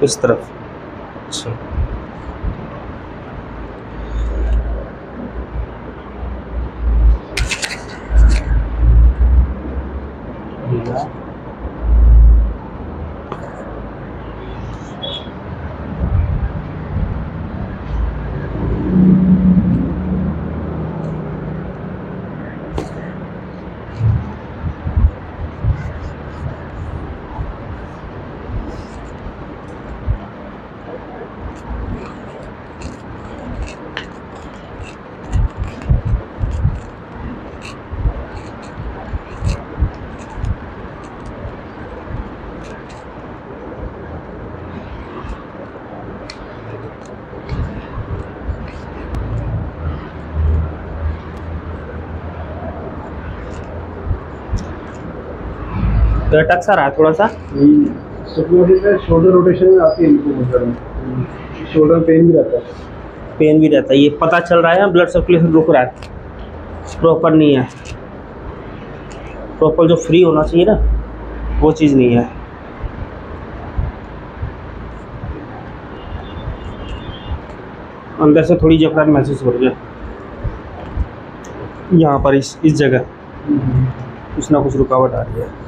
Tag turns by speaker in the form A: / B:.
A: इस तरफ। अच्छा, तो अटक सा रहा है थोड़ा सा।
B: शोल्डर रोटेशन में आती है, शोल्डर पेन भी रहता है।
A: पेन भी रहता है, ये पता चल रहा है। ब्लड सर्कुलेशन रुक रहा है, प्रॉपर नहीं है। प्रॉपर जो फ्री होना चाहिए ना, वो चीज़ नहीं है। अंदर से थोड़ी जकड़न महसूस हो रही है यहाँ पर, इस जगह कुछ ना कुछ रुकावट आ रही है।